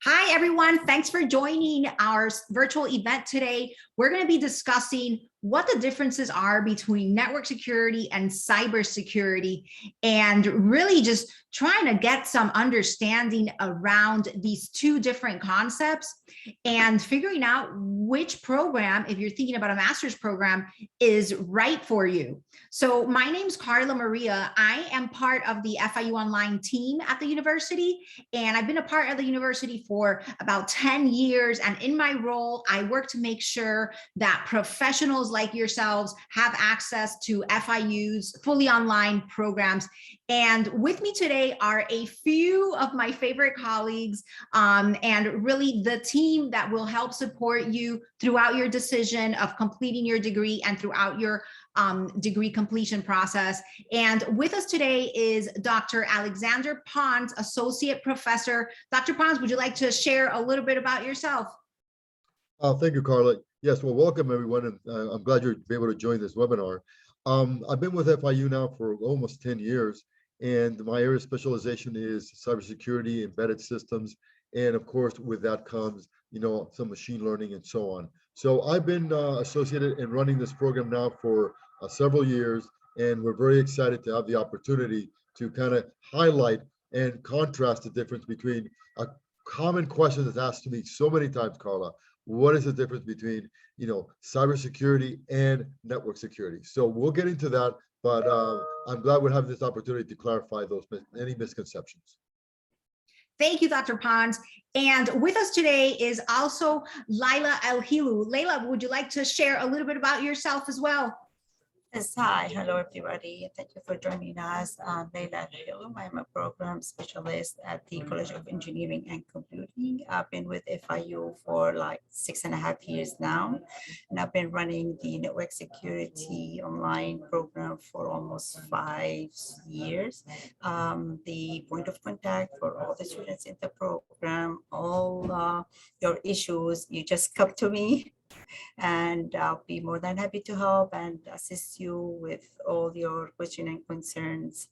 Hi, everyone. Thanks for joining our virtual event today. We're going to be discussing what the differences are between network security and cybersecurity, and really just trying to get some understanding around these two different concepts and figuring out which program, if you're thinking about a master's program, is right for you. So my name's Carla Maria. I am part of the FIU Online team at the university, and I've been a part of the university for about 10 years. And in my role, I work to make sure that professionals like yourselves have access to FIU's fully online programs. And with me today are a few of my favorite colleagues and really the team that will help support you throughout your decision of completing your degree and throughout your degree completion process. And with us today is Dr. Alexander Pons, Associate Professor. Dr. Pons, would you like to share a little bit about yourself? Thank you, Carla. Yes, well, welcome everyone, and I'm glad you're able to join this webinar. I've been with FIU now for almost 10 years, and my area of specialization is cybersecurity, embedded systems, and of course, with that comes, some machine learning and so on. So I've been associated in running this program now for several years, and we're very excited to have the opportunity to kind of highlight and contrast the difference between a common question that's asked to me so many times, Carla. What is the difference between, cybersecurity and network security? So we'll get into that, but I'm glad we're having this opportunity to clarify any misconceptions. Thank you, Dr. Pons. And with us today is also Laila El-Hilu. Laila, would you like to share a little bit about yourself as well? Yes, hi, hello everybody. Thank you for joining us. Laila El-Hilu. I'm a program specialist at the College of Engineering and Computing. I've been with FIU for like 6.5 years now, and I've been running the network security online program for almost 5 years. The point of contact for all the students in the program, all your issues, you just come to me, and I'll be more than happy to help and assist you with all your questions and concerns.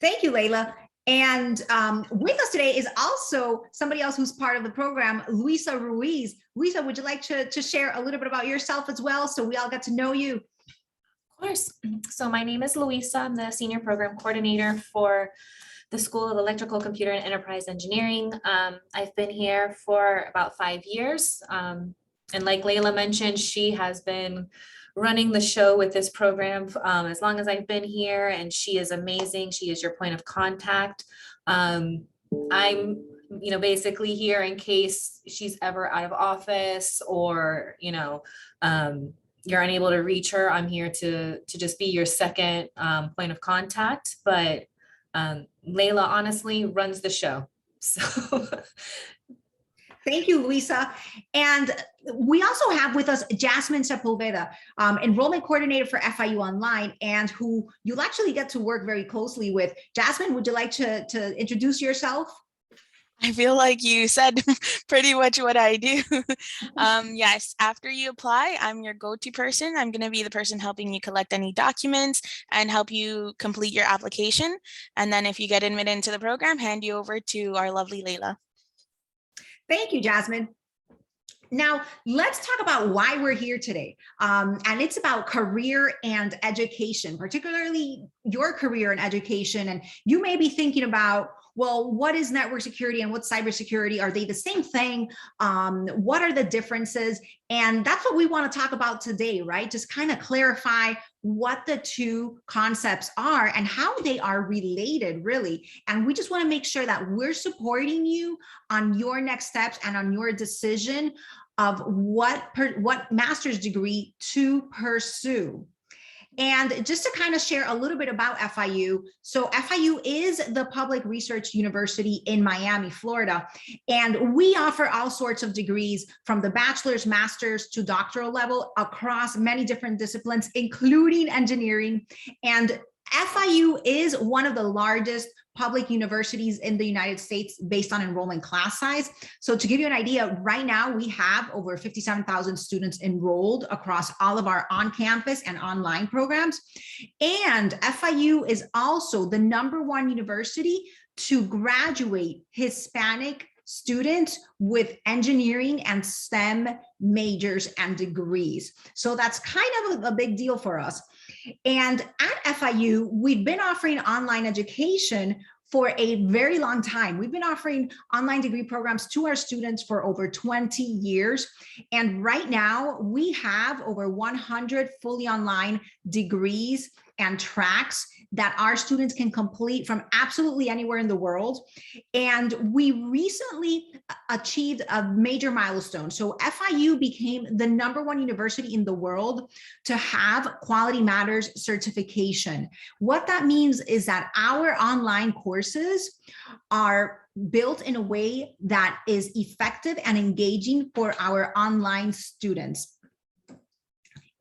Thank you, Laila. And with us today is also somebody else who's part of the program, Luisa Ruiz. Luisa, would you like to share a little bit about yourself as well, so we all get to know you? Of course. So my name is Luisa. I'm the Senior Program Coordinator for the School of Electrical, Computer, and Enterprise Engineering. I've been here for about 5 years. And like Laila mentioned, she has been running the show with this program as long as I've been here, and she is amazing. She is your point of contact. I'm basically here in case she's ever out of office or, you're unable to reach her. I'm here to just be your second point of contact. But Laila honestly runs the show. So thank you, Luisa. And we also have with us Jasmine Sepulveda, enrollment coordinator for FIU Online, and who you'll actually get to work very closely with. Jasmine, would you like to introduce yourself? I feel like you said pretty much what I do. Yes, after you apply, I'm your go-to person. I'm going to be the person helping you collect any documents and help you complete your application. And then if you get admitted into the program, hand you over to our lovely Laila. Thank you, Jasmine. Now, let's talk about why we're here today. And it's about career and education, particularly your career and education. And you may be thinking about, well, what is network security and what's cybersecurity? Are they the same thing? What are the differences? And that's what we want to talk about today, right? Just kind of clarify what the two concepts are and how they are related, really. And we just want to make sure that we're supporting you on your next steps and on your decision of what master's degree to pursue. And just to kind of share a little bit about FIU. So FIU is the public research university in Miami, Florida. And we offer all sorts of degrees from the bachelor's, master's to doctoral level across many different disciplines, including engineering. And FIU is one of the largest public universities in the United States based on enrollment class size. So to give you an idea, right now we have over 57,000 students enrolled across all of our on-campus and online programs. And FIU is also the #1 university to graduate Hispanic students with engineering and STEM majors and degrees. So that's kind of a big deal for us. And at FIU, we've been offering online education for a very long time. We've been offering online degree programs to our students for over 20 years. And right now we have over 100 fully online degrees and tracks that our students can complete from absolutely anywhere in the world. And we recently achieved a major milestone. So FIU became the #1 university in the world to have Quality Matters certification. What that means is that our online courses are built in a way that is effective and engaging for our online students.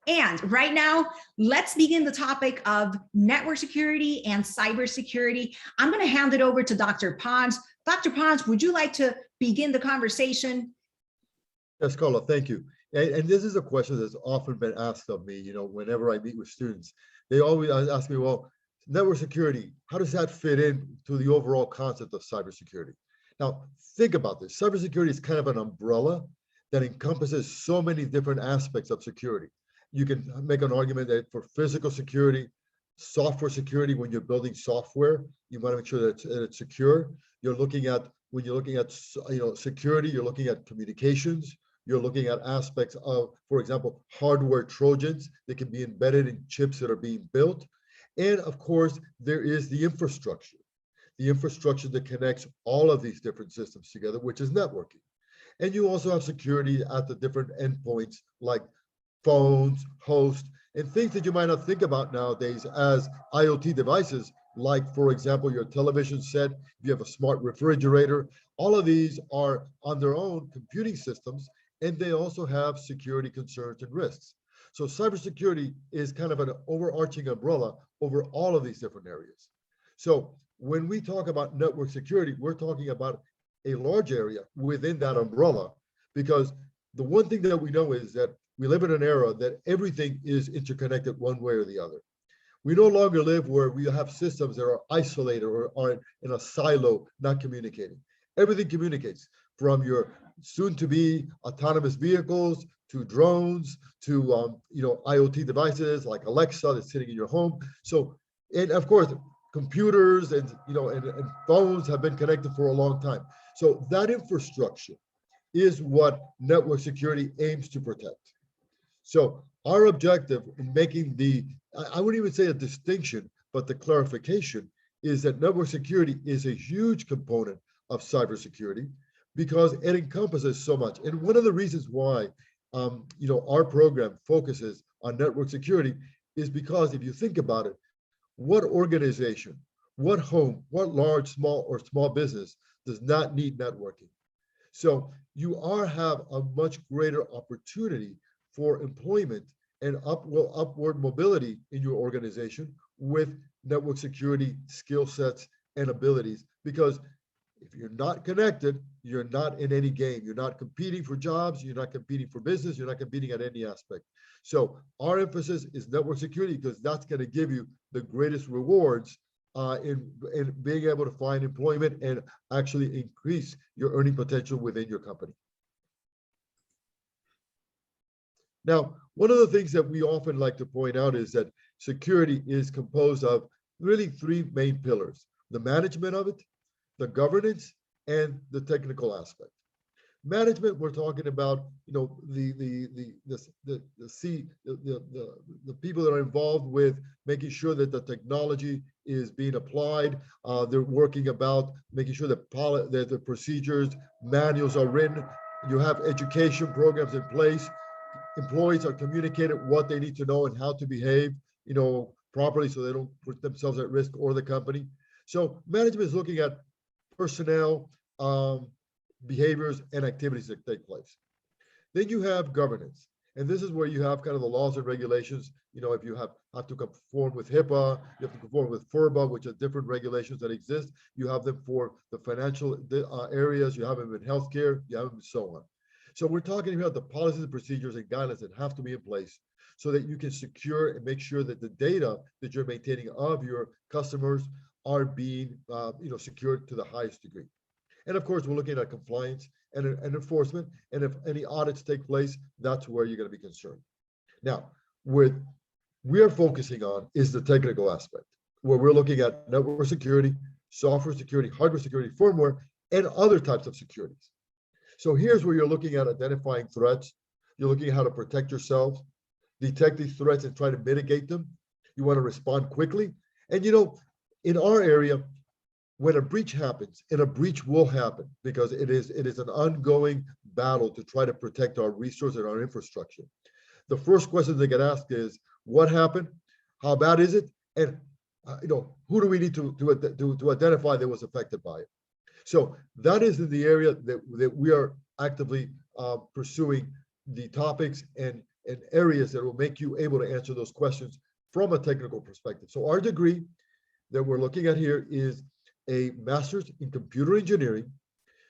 And right now, let's begin the topic of network security and cybersecurity. I'm going to hand it over to Dr. Pons. Dr. Pons, would you like to begin the conversation? Yes, Carla, thank you. And this is a question that's often been asked of me, whenever I meet with students. They always ask me, well, network security, how does that fit in to the overall concept of cybersecurity? Now, think about this. Cybersecurity is kind of an umbrella that encompasses so many different aspects of security. You can make an argument that for physical security, software security, when you're building software, you want to make sure that it's secure. When you're looking at security, you're looking at communications. You're looking at aspects of, for example, hardware Trojans that can be embedded in chips that are being built. And of course, there is the infrastructure that connects all of these different systems together, which is networking. And you also have security at the different endpoints like phones, hosts, and things that you might not think about nowadays as IoT devices, like, for example, your television set, if you have a smart refrigerator. All of these are on their own computing systems, and they also have security concerns and risks. So cybersecurity is kind of an overarching umbrella over all of these different areas. So when we talk about network security, we're talking about a large area within that umbrella, because the one thing that we know is that we live in an era that everything is interconnected one way or the other. We no longer live where we have systems that are isolated or are in a silo, not communicating. Everything communicates, from your soon-to-be autonomous vehicles to drones to IoT devices like Alexa that's sitting in your home. So, and of course, computers and phones have been connected for a long time. So that infrastructure is what network security aims to protect. So our objective in making I wouldn't even say a distinction, but the clarification is that network security is a huge component of cybersecurity because it encompasses so much. And one of the reasons why our program focuses on network security is because if you think about it, what organization, what home, what large, small business does not need networking? So you have a much greater opportunity for employment and upward mobility in your organization with network security skill sets and abilities. Because if you're not connected, you're not in any game. You're not competing for jobs. You're not competing for business. You're not competing at any aspect. So our emphasis is network security because that's going to give you the greatest rewards in being able to find employment and actually increase your earning potential within your company. Now, one of the things that we often like to point out is that security is composed of really 3 main pillars: the management of it, the governance, and the technical aspect. Management, we're talking about, the people that are involved with making sure that the technology is being applied. They're working about making sure that the procedures, manuals are written. You have education programs in place. Employees are communicated what they need to know and how to behave, properly so they don't put themselves at risk or the company. So management is looking at personnel, behaviors, and activities that take place. Then you have governance. And this is where you have kind of the laws and regulations. If you have to conform with HIPAA, you have to conform with FIRBA, which are different regulations that exist. You have them for the financial areas, you have them in healthcare, you have them and so on. So we're talking about the policies, procedures, and guidelines that have to be in place so that you can secure and make sure that the data that you're maintaining of your customers are being secured to the highest degree. And of course, we're looking at compliance and enforcement. And if any audits take place, that's where you're going to be concerned. Now, what we are focusing on is the technical aspect, where we're looking at network security, software security, hardware security, firmware, and other types of securities. So here's where you're looking at identifying threats. You're looking at how to protect yourselves, detect these threats and try to mitigate them. You want to respond quickly. And in our area, when a breach happens, and a breach will happen because it is an ongoing battle to try to protect our resources and our infrastructure. The first question they get asked is, what happened? How bad is it? And who do we need to identify that was affected by it? So that is in the area that we are actively pursuing the topics and areas that will make you able to answer those questions from a technical perspective. So our degree that we're looking at here is a master's in computer engineering,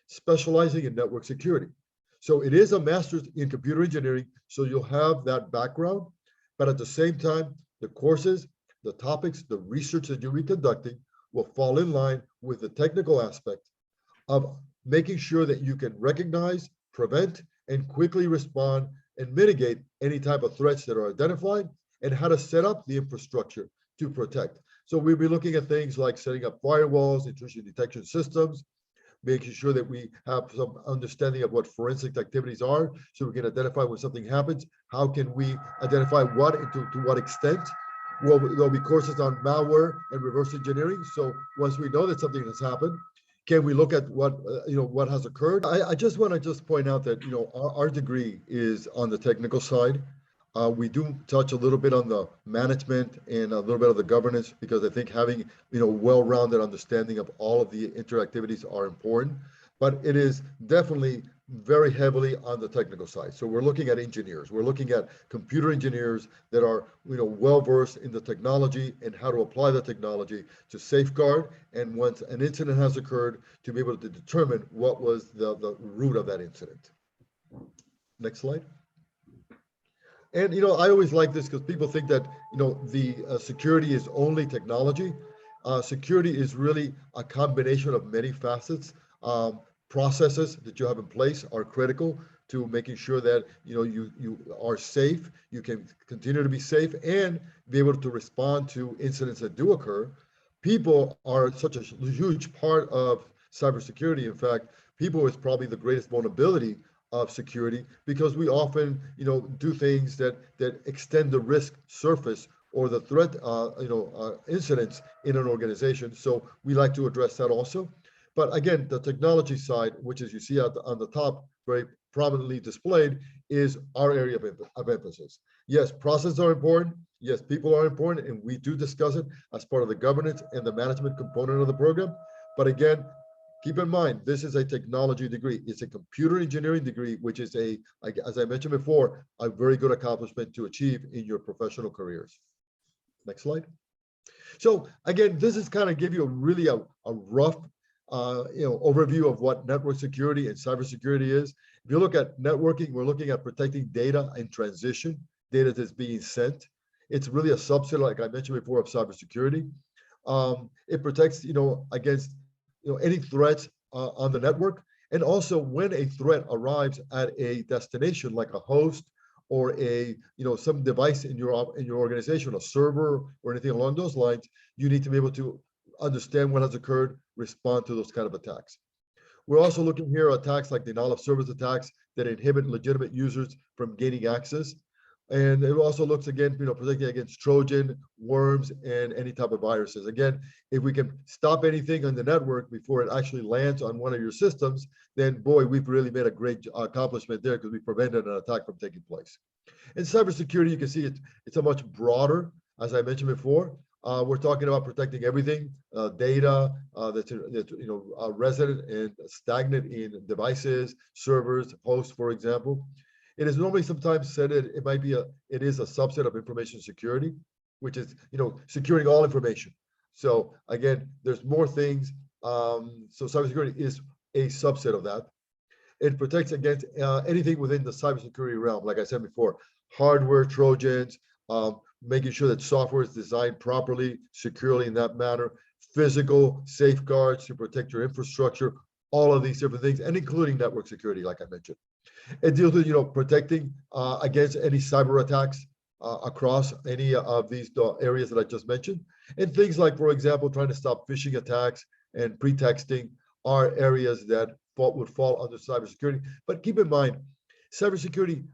specializing in network security. So it is a master's in computer engineering, so you'll have that background, but at the same time, the courses, the topics, the research that you'll be conducting will fall in line with the technical aspect of making sure that you can recognize, prevent, and quickly respond and mitigate any type of threats that are identified, and how to set up the infrastructure to protect. So we'll be looking at things like setting up firewalls, intrusion detection systems, making sure that we have some understanding of what forensic activities are, so we can identify when something happens. How can we identify what and to what extent? Well, there'll be courses on malware and reverse engineering. So once we know that something has happened, can we look at what has occurred? I just want to point out that our degree is on the technical side. We do touch a little bit on the management and a little bit of the governance, because I think having well-rounded understanding of all of the interactivities are important, but it is definitely very heavily on the technical side. So we're looking at engineers, we're looking at computer engineers that are well-versed in the technology and how to apply the technology to safeguard, and once an incident has occurred, to be able to determine what was the root of that incident. Next slide. And I always like this because people think that the security is only technology. Security is really a combination of many facets. Processes that you have in place are critical to making sure that you are safe, you can continue to be safe, and be able to respond to incidents that do occur. People are such a huge part of cybersecurity. In fact, people is probably the greatest vulnerability of security, because we often do things that extend the risk surface or the threat incidents in an organization. So we like to address that also. But again, the technology side, which as you see on the top very prominently displayed, is our area of emphasis. Yes, processes are important. Yes, people are important, and we do discuss it as part of the governance and the management component of the program. But again, keep in mind, this is a technology degree. It's a computer engineering degree, which is as I mentioned before, a very good accomplishment to achieve in your professional careers. Next slide. So again, this is kind of give you a rough overview of what network security and cybersecurity is. If you look at networking, we're looking at protecting data in transition, data that's being sent. It's really a subset, like I mentioned before, of cybersecurity. It protects, against any threats on the network, and also when a threat arrives at a destination like a host or some device in your organization, a server or anything along those lines, you need to be able to understand what has occurred, respond to those kind of attacks. We're also looking here at attacks like denial of service attacks that inhibit legitimate users from gaining access. And it also looks, again, protecting against Trojan, worms, and any type of viruses. Again, if we can stop anything on the network before it actually lands on one of your systems, then boy, we've really made a great accomplishment there, because we prevented an attack from taking place. In cybersecurity, you can see it's a much broader, as I mentioned before. We're talking about protecting everything, data that's resident and stagnant in devices, servers, hosts, for example. It is normally sometimes said it might be it is a subset of information security, which is, securing all information. So again, there's more things. So cybersecurity is a subset of that. It protects against anything within the cybersecurity realm. Like I said before, hardware Trojans, making sure that software is designed properly, securely in that manner, physical safeguards to protect your infrastructure, all of these different things, and including network security, like I mentioned. It deals with, protecting against any cyber attacks across any of these areas that I just mentioned. And things like, for example, trying to stop phishing attacks and pretexting are areas that would fall under cybersecurity. But keep in mind, cybersecurity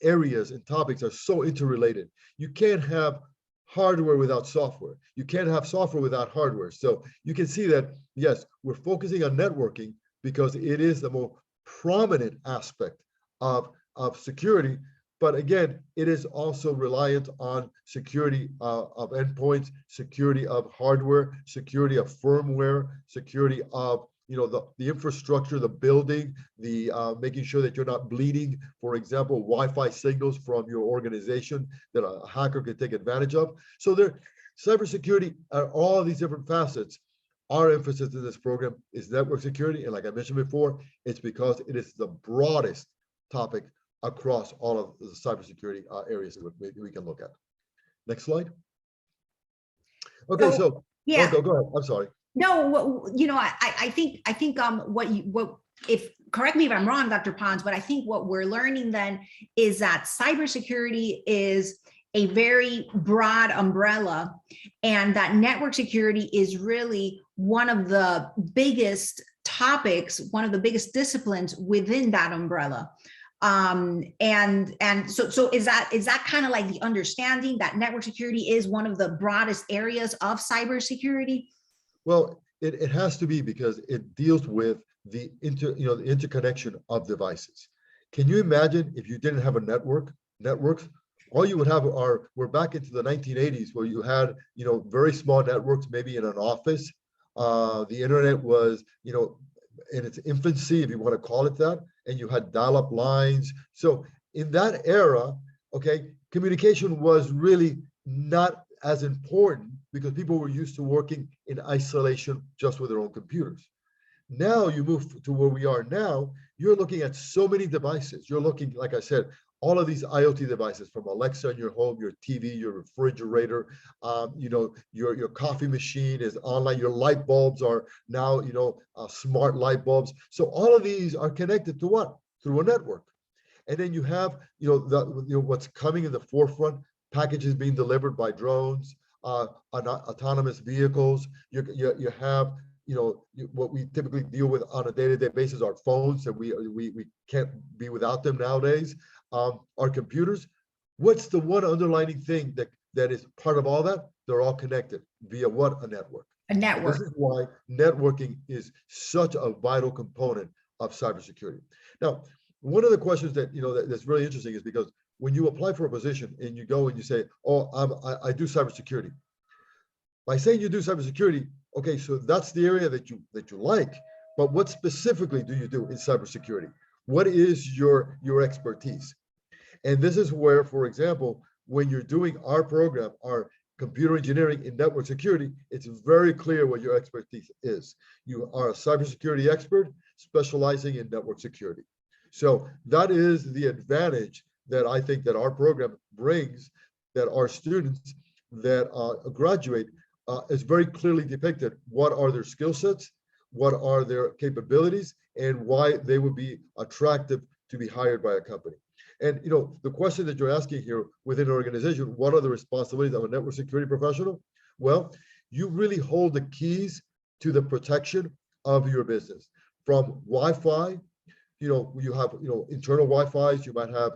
areas and topics are so interrelated. You can't have hardware without software. You can't have software without hardware. So you can see that, yes, we're focusing on networking because it is the more prominent aspect of security. But again, it is also reliant on security of endpoints, security of hardware, security of firmware, security of the infrastructure, the building, the making sure that you're not bleeding, for example, Wi-Fi signals from your organization that a hacker can take advantage of. So cybersecurity are all these different facets. Our emphasis in this program is network security. And like I mentioned before, it's because it is the broadest topic across all of the cybersecurity areas that we can look at. Next slide. Okay, so yeah, go ahead. I'm sorry. No, I think if correct me if I'm wrong, Dr. Pons, but I think what we're learning then is that cybersecurity is a very broad umbrella, and that network security is really one of the biggest topics, one of the biggest disciplines within that umbrella. And so is that kind of like the understanding that network security is one of the broadest areas of cybersecurity? Well, it has to be, because it deals with the the interconnection of devices. Can you imagine if you didn't have a networks? All you would have we're back into the 1980s, where you had very small networks, maybe in an office. The internet was in its infancy, if you want to call it that, and you had dial-up lines. So in that era, okay, communication was really not as important, because people were used to working in isolation just with their own computers. Now you move to where we are now, you're looking at so many devices. You're looking, like I said, all of these IoT devices, from Alexa in your home, your TV, your refrigerator, your coffee machine is online. Your light bulbs are now, smart light bulbs. So all of these are connected to what? Through a network. And then you have, what's coming in the forefront, packages being delivered by drones, autonomous vehicles. You have, what we typically deal with on a day-to-day basis are phones, and we can't be without them nowadays. Our computers. What's the one underlying thing that is part of all that? They're all connected via what? A network. A network. This is why networking is such a vital component of cybersecurity. Now, one of the questions that that's really interesting is because when you apply for a position and you go and you say, "Oh, I do cybersecurity," by saying you do cybersecurity, okay, so that's the area that you like, but what specifically do you do in cybersecurity? What is your expertise? And this is where, for example, when you're doing our program, our computer engineering in network security, it's very clear what your expertise is. You are a cybersecurity expert specializing in network security. So that is the advantage that I think that our program brings, that our students that graduate is very clearly depicted. What are their skill sets? What are their capabilities? And why they would be attractive to be hired by a company. And the question that you're asking here within an organization, what are the responsibilities of a network security professional? Well, you really hold the keys to the protection of your business. From Wi-Fi, you have internal Wi-Fi's, you might have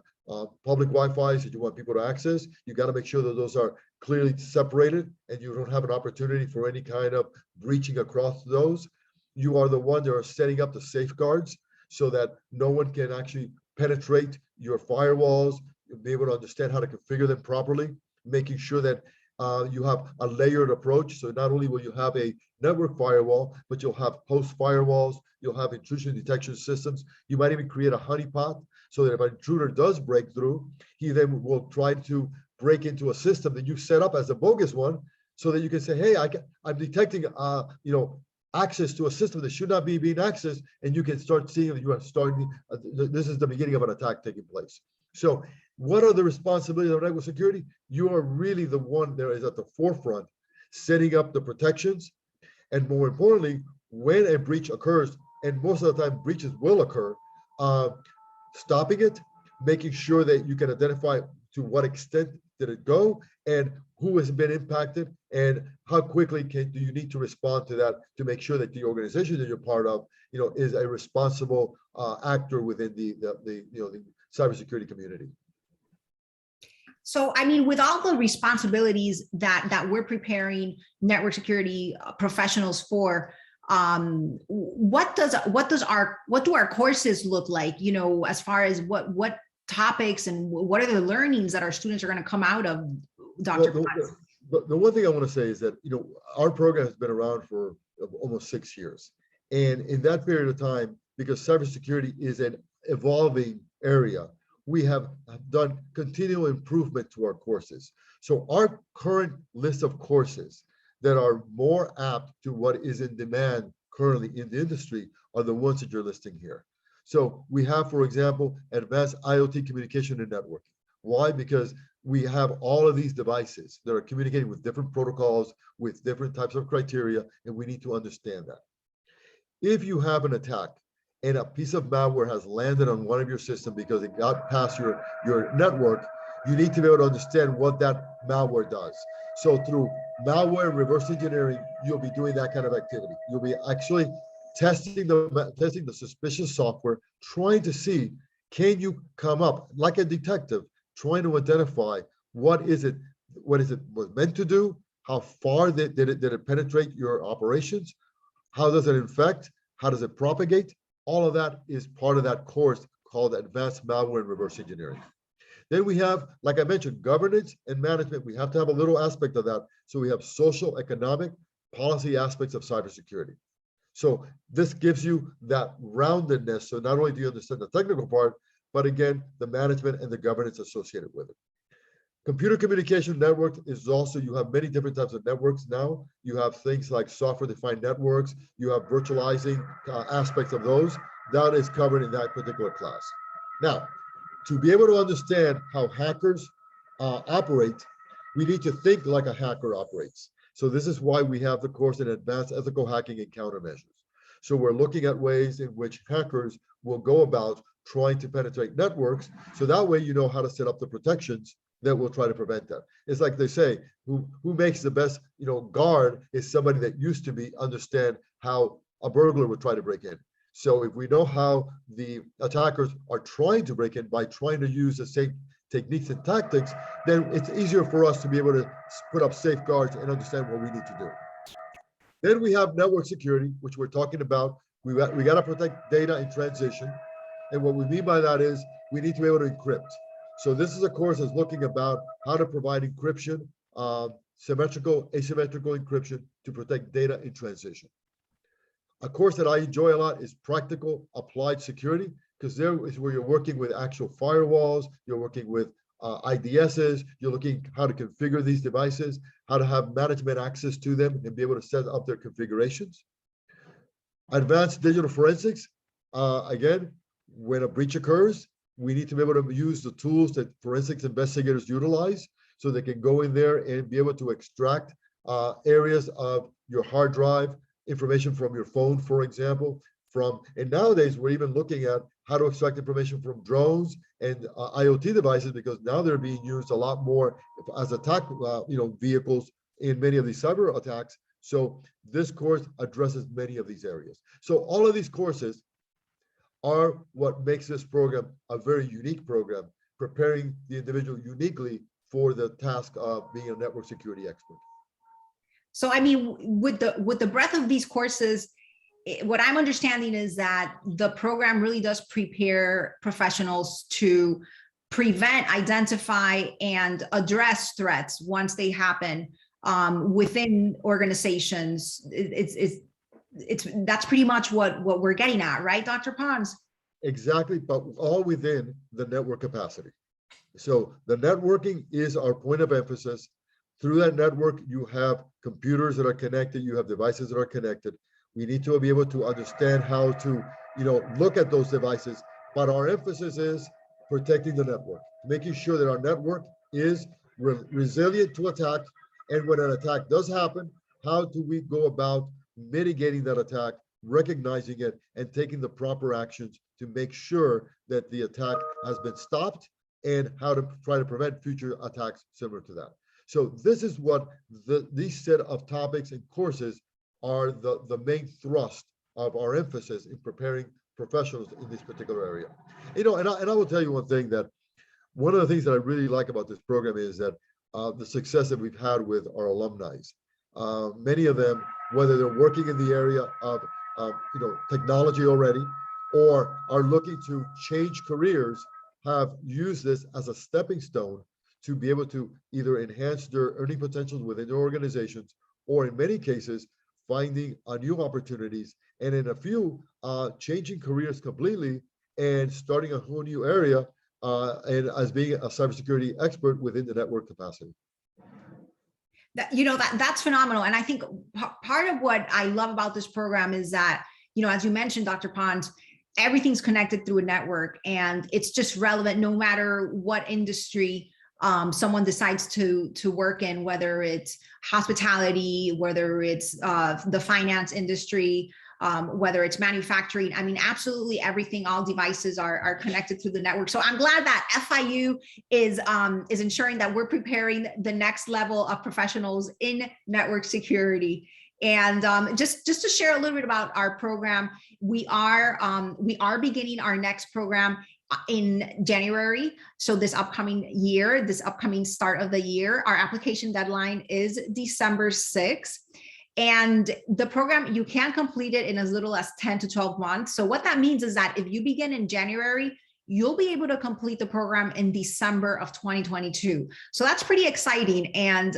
public Wi-Fi's that you want people to access. You got to make sure that those are clearly separated and you don't have an opportunity for any kind of breaching across those. You are the one that are setting up the safeguards so that no one can actually penetrate your firewalls, be able to understand how to configure them properly, making sure that you have a layered approach. So not only will you have a network firewall, but you'll have host firewalls, you'll have intrusion detection systems. You might even create a honeypot so that if an intruder does break through, he then will try to break into a system that you set up as a bogus one, so that you can say, hey, I'm detecting access to a system that should not be being accessed, and you can start seeing that you are starting, this is the beginning of an attack taking place. So what are the responsibilities of network security? You are really the one that is at the forefront, setting up the protections, and more importantly, when a breach occurs, and most of the time breaches will occur, stopping it, making sure that you can identify to what extent did it go, and who has been impacted, and how quickly do you need to respond to that to make sure that the organization that you're part of, is a responsible actor within the cybersecurity community. So, I mean, with all the responsibilities that we're preparing network security professionals for, what do our courses look like? As far as what topics and what are the learnings that our students are going to come out of, Dr. Paz? The one thing I want to say is that our program has been around for almost 6 years, and in that period of time, because cybersecurity is an evolving area, we have done continual improvement to our courses. So our current list of courses that are more apt to what is in demand currently in the industry are the ones that you're listing here. So we have, for example, advanced IoT communication and networking. Why? Because we have all of these devices that are communicating with different protocols, with different types of criteria, and we need to understand that. If you have an attack and a piece of malware has landed on one of your systems because it got past your network, you need to be able to understand what that malware does. So through malware reverse engineering, you'll be doing that kind of activity. You'll be actually testing the suspicious software, trying to see, can you come up like a detective, trying to identify what is it was meant to do, how far did it penetrate your operations, how does it infect, how does it propagate. All of that is part of that course called Advanced Malware and Reverse Engineering. Then we have, like I mentioned, governance and management. We have to have a little aspect of that. So we have social, economic, policy aspects of cybersecurity. So this gives you that roundedness. So not only do you understand the technical part, but again, the management and the governance associated with it. Computer communication network is also, you have many different types of networks now. You have things like software-defined networks. You have virtualizing aspects of those. That is covered in that particular class. Now, to be able to understand how hackers operate, we need to think like a hacker operates. So this is why we have the course in Advanced Ethical Hacking and Countermeasures. So we're looking at ways in which hackers will go about trying to penetrate networks. So that way you know how to set up the protections that will try to prevent that. It's like they say, who makes the best guard is somebody that used to understand how a burglar would try to break in. So if we know how the attackers are trying to break in by trying to use the same techniques and tactics, then it's easier for us to be able to put up safeguards and understand what we need to do. Then we have network security, which we're talking about. We got to protect data in transition. And what we mean by that is we need to be able to encrypt. So this is a course that's looking about how to provide encryption, symmetrical, asymmetrical encryption to protect data in transition. A course that I enjoy a lot is practical applied security, because there is where you're working with actual firewalls, you're working with IDSs, you're looking how to configure these devices, how to have management access to them and be able to set up their configurations. Advanced digital forensics, again, when a breach occurs, we need to be able to use the tools that forensics investigators utilize so they can go in there and be able to extract areas of your hard drive, information from your phone, for example, and nowadays we're even looking at how to extract information from drones and IoT devices, because now they're being used a lot more as attack vehicles in many of these cyber attacks. So this course addresses many of these areas. So all of these courses are what makes this program a very unique program, preparing the individual uniquely for the task of being a network security expert. So, I mean, with the breadth of these courses, what I'm understanding is that the program really does prepare professionals to prevent, identify, and address threats once they happen within organizations. That's pretty much what we're getting at, right, Dr. Pons? Exactly, but all within the network capacity. So the networking is our point of emphasis. Through that network, you have computers that are connected, you have devices that are connected. We need to be able to understand how to, look at those devices, but our emphasis is protecting the network, making sure that our network is resilient to attack. And when an attack does happen, how do we go about mitigating that attack, recognizing it, and taking the proper actions to make sure that the attack has been stopped, and how to try to prevent future attacks similar to that. So this is what these set of topics and courses are the main thrust of our emphasis in preparing professionals in this particular area. And I will tell you one thing, that one of the things that I really like about this program is that the success that we've had with our alumni. Many of them, whether they're working in the area of technology already, or are looking to change careers, have used this as a stepping stone to be able to either enhance their earning potentials within their organizations, or in many cases, finding new opportunities, and in a few, changing careers completely and starting a whole new area, and as being a cybersecurity expert within the network capacity. That's phenomenal. And I think part of what I love about this program is that, as you mentioned, Dr. Pons, everything's connected through a network, and it's just relevant no matter what industry someone decides to work in, whether it's hospitality, whether it's the finance industry, whether it's manufacturing. I mean, absolutely everything, all devices are connected through the network. So I'm glad that FIU is ensuring that we're preparing the next level of professionals in network security. And just to share a little bit about our program, we are beginning our next program in January. So this upcoming year, this upcoming start of the year, our application deadline is December 6th. And the program, you can complete it in as little as 10 to 12 months. So what that means is that if you begin in January, you'll be able to complete the program in December of 2022. So that's pretty exciting. And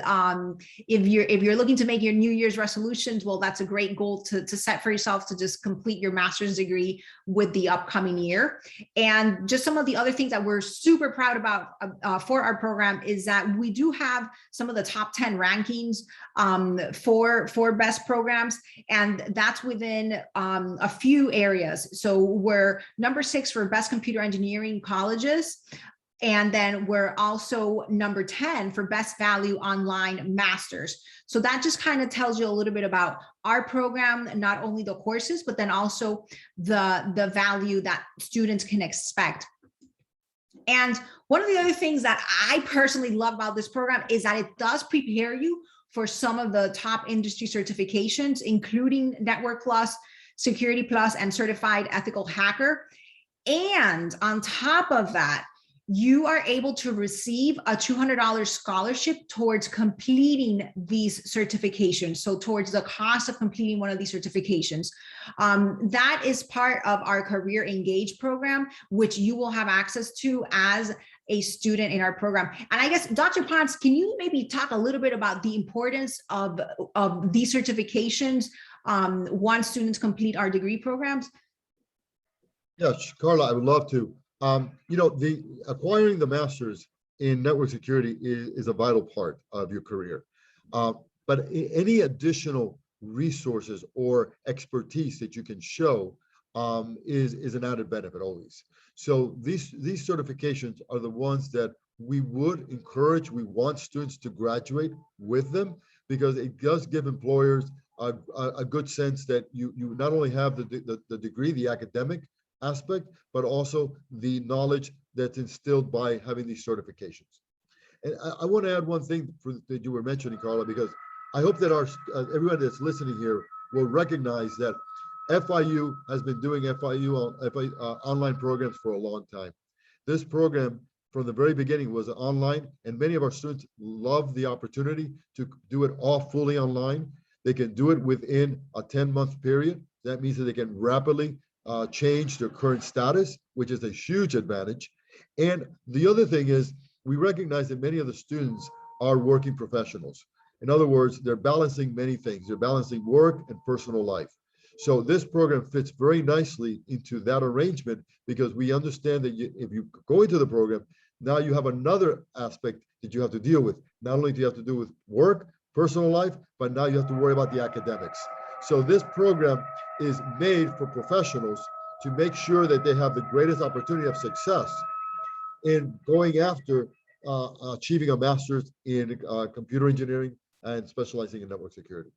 if you're looking to make your New Year's resolutions, well, that's a great goal to set for yourself, to just complete your master's degree with the upcoming year. And just some of the other things that we're super proud about for our program is that we do have some of the top 10 rankings for best programs, and that's within a few areas. So we're number 6 for best computer engineering colleges, and then we're also number 10 for best value online masters. So that just kind of tells you a little bit about our program, not only the courses, but then also the value that students can expect. And one of the other things that I personally love about this program is that it does prepare you for some of the top industry certifications, including Network Plus, Security Plus, and Certified Ethical Hacker. And on top of that, you are able to receive a $200 scholarship towards completing these certifications. So towards the cost of completing one of these certifications. That is part of our Career Engage program, which you will have access to as a student in our program. And I guess, Dr. Pons, can you maybe talk a little bit about the importance of these certifications once students complete our degree programs? Yes, Carla, I would love to. The acquiring the master's in network security is a vital part of your career. But any additional resources or expertise that you can show is an added benefit always. So these certifications are the ones that we would encourage. We want students to graduate with them, because it does give employers a good sense that you not only have the degree, the academic aspect, but also the knowledge that's instilled by having these certifications. And I want to add one thing that you were mentioning, Carla, because I hope that everyone that's listening here will recognize that FIU has been doing FIU online programs for a long time. This program from the very beginning was online, and many of our students love the opportunity to do it all fully online. They can do it within a 10-month period. That means that they can rapidly change their current status, which is a huge advantage. And the other thing is, we recognize that many of the students are working professionals. In other words, they're balancing many things. They're balancing work and personal life. So this program fits very nicely into that arrangement, because we understand that if you go into the program, now you have another aspect that you have to deal with. Not only do you have to do with work, personal life, but now you have to worry about the academics. So this program is made for professionals to make sure that they have the greatest opportunity of success in going after achieving a master's in computer engineering and specializing in network security.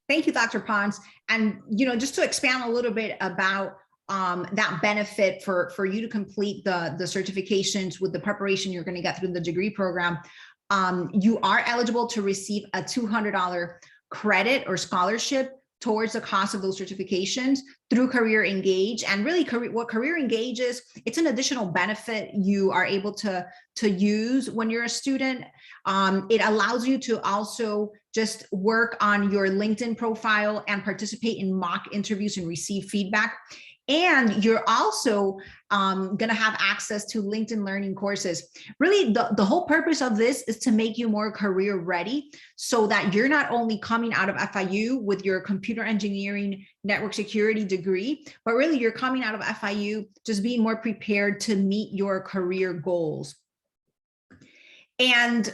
Thank you, Dr. Pons. And, just to expand a little bit about that benefit for you to complete the certifications with the preparation you're going to get through the degree program, you are eligible to receive a $200 credit or scholarship towards the cost of those certifications through Career Engage. And really, what Career Engage is, it's an additional benefit you are able to use when you're a student. It allows you to also just work on your LinkedIn profile and participate in mock interviews and receive feedback. And you're also going to have access to LinkedIn Learning courses. Really, the whole purpose of this is to make you more career ready, so that you're not only coming out of FIU with your computer engineering network security degree, but really you're coming out of FIU just being more prepared to meet your career goals. And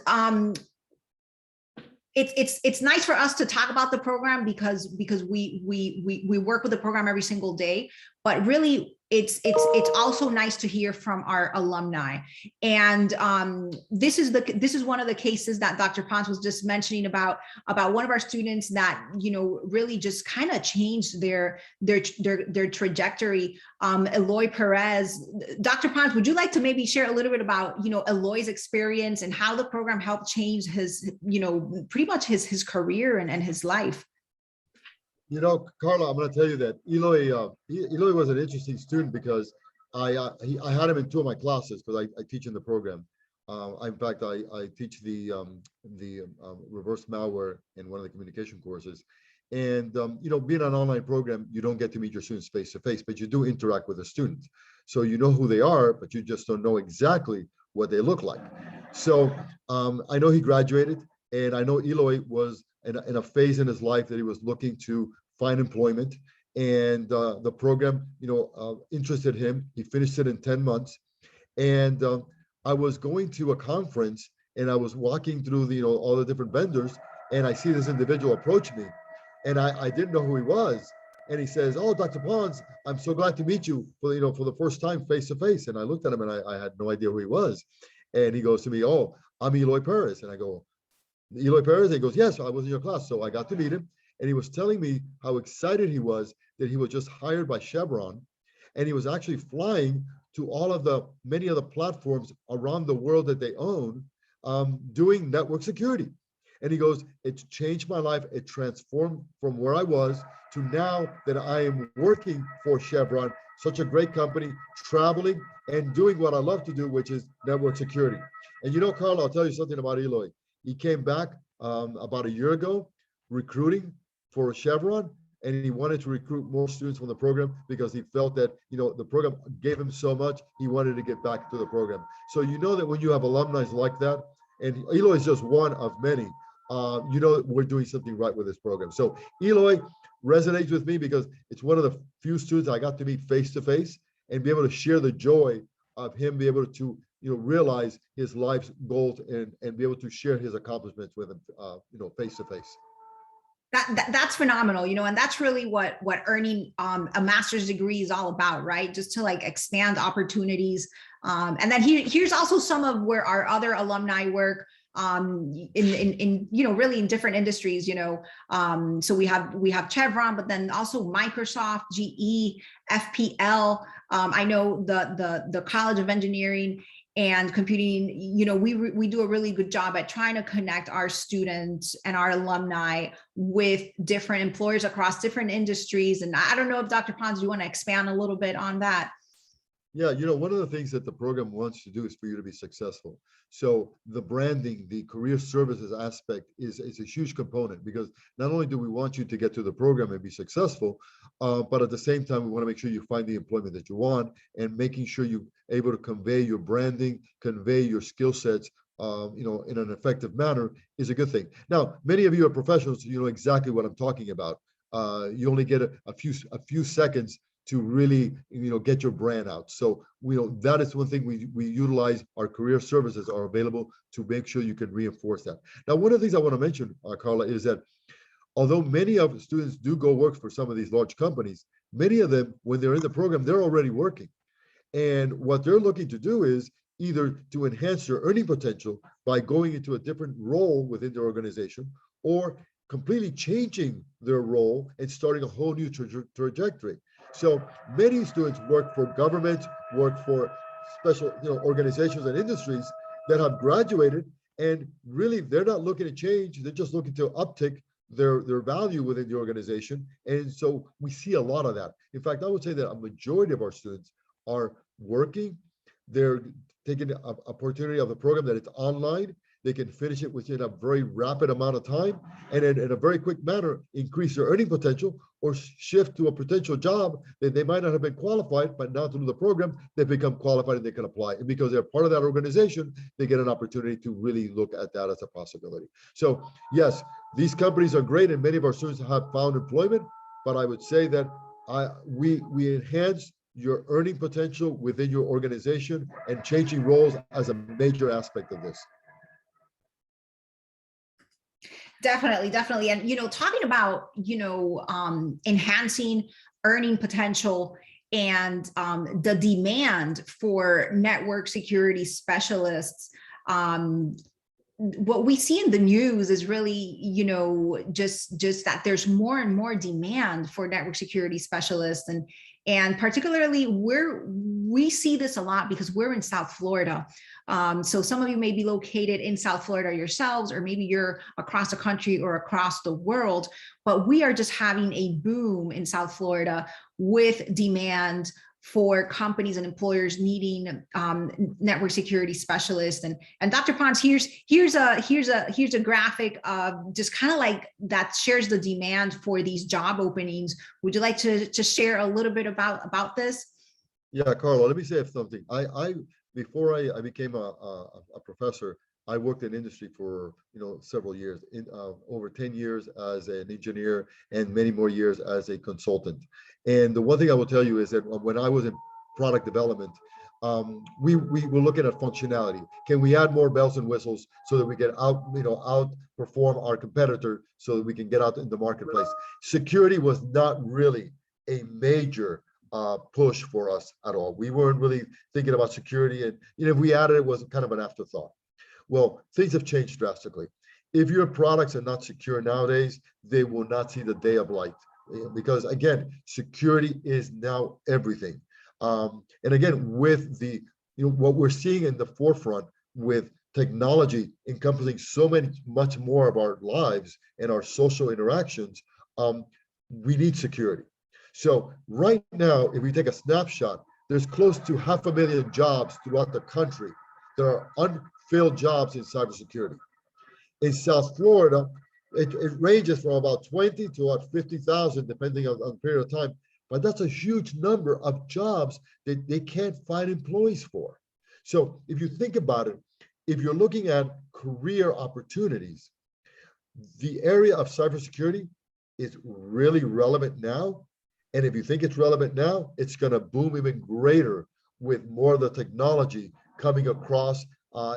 it's nice for us to talk about the program because we work with the program every single day, but really it's also nice to hear from our alumni. And this is one of the cases that Dr. Pons was just mentioning about one of our students that really just kind of changed their trajectory. Eloy Perez. Dr. Pons, would you like to maybe share a little bit about Eloy's experience and how the program helped change his pretty much his career and his life? Carla, I'm going to tell you that Eloy was an interesting student, because I had him in 2 of my classes, because I teach in the program. In fact, I teach the reverse malware in one of the communication courses. And being an online program, you don't get to meet your students face to face, but you do interact with the students. So you know who they are, but you just don't know exactly what they look like. So I know he graduated, and I know Eloy was in a phase in his life that he was looking to find employment, and the program, interested him. He finished it in 10 months, and I was going to a conference, and I was walking through all the different vendors, and I see this individual approach me, and I didn't know who he was, and he says, "Oh, Dr. Pons, I'm so glad to meet you for the first time face to face." And I looked at him, and I had no idea who he was, and he goes to me, "Oh, I'm Eloy Perez," and I go, "Eloy Perez?" He goes, "Yes, I was in your class." So I got to meet him, and he was telling me how excited he was that he was just hired by Chevron, and he was actually flying to many of the platforms around the world that they own, doing network security. And he goes, "It's changed my life. It transformed from where I was to now that I am working for Chevron, such a great company, traveling and doing what I love to do, which is network security." And Carl, I'll tell you something about Eloy. He came back about a year ago, recruiting for Chevron, and he wanted to recruit more students from the program, because he felt that the program gave him so much, he wanted to get back to the program. So that when you have alumni like that, and Eloy is just one of many, we're doing something right with this program. So Eloy resonates with me because it's one of the few students I got to meet face to face and be able to share the joy of him be able to realize his life's goals and be able to share his accomplishments with him face to face. That's phenomenal, and that's really what earning a master's degree is all about, right? Just to expand opportunities. And then here's also some of where our other alumni work in really in different industries. So we have Chevron, but then also Microsoft, GE, FPL. I know the College of Engineering and Computing, we do a really good job at trying to connect our students and our alumni with different employers across different industries. And I don't know if Dr. Pons, you want to expand a little bit on that? Yeah, one of the things that the program wants to do is for you to be successful. So the branding, the career services aspect is a huge component, because not only do we want you to get to the program and be successful, but at the same time, we want to make sure you find the employment that you want, and making sure you're able to convey your branding, convey your skill sets, in an effective manner is a good thing. Now, many of you are professionals, so you know exactly what I'm talking about. You only get a few seconds to really, get your brand out. So that is one thing we utilize. Our career services are available to make sure you can reinforce that. Now, one of the things I want to mention, Carla, is that although many of the students do go work for some of these large companies, many of them, when they're in the program, they're already working. And what they're looking to do is either to enhance their earning potential by going into a different role within their organization, or completely changing their role and starting a whole new trajectory. So many students work for government, work for special organizations and industries that have graduated, and really they're not looking to change, they're just looking to uptick their value within the organization. And so we see a lot of that. In fact, I would say that a majority of our students are working. They're taking an opportunity of the program that it's online. They can finish it within a very rapid amount of time, and in a very quick manner increase their earning potential, or shift to a potential job that they might not have been qualified, but now through the program they become qualified and they can apply. And because they're part of that organization, they get an opportunity to really look at that as a possibility. So yes, these companies are great, and many of our students have found employment. But I would say that we enhance your earning potential within your organization, and changing roles as a major aspect of this. Definitely. And, talking about, enhancing earning potential and the demand for network security specialists, what we see in the news is really, just that there's more and more demand for network security specialists. And particularly we see this a lot because we're in South Florida. So some of you may be located in South Florida yourselves, or maybe you're across the country or across the world, but we are just having a boom in South Florida with demand for companies and employers needing network security specialists. And Dr. Pons, here's a graphic of just kind of like that shares the demand for these job openings. Would you like to share a little bit about this? Yeah, Carla, let me say something. Before I became a professor, I worked in industry for several years, over 10 years as an engineer, and many more years as a consultant. And the one thing I will tell you is that when I was in product development, we were looking at functionality. Can we add more bells and whistles so that we can outperform our competitor, so that we can get out in the marketplace? Security was not really a major push for us at all. We weren't really thinking about security, and if we added it, it was kind of an afterthought. Well, things have changed drastically. If your products are not secure nowadays, they will not see the day of light, because again, security is now everything. And again, with the what we're seeing in the forefront with technology encompassing much more of our lives and our social interactions, we need security. So right now, if we take a snapshot, there's close to 500,000 jobs throughout the country. There are unfilled jobs in cybersecurity. In South Florida, it ranges from about 20 to about 50,000, depending on the period of time. But that's a huge number of jobs that they can't find employees for. So if you think about it, if you're looking at career opportunities, the area of cybersecurity is really relevant now. And if you think it's relevant now, it's going to boom even greater with more of the technology coming across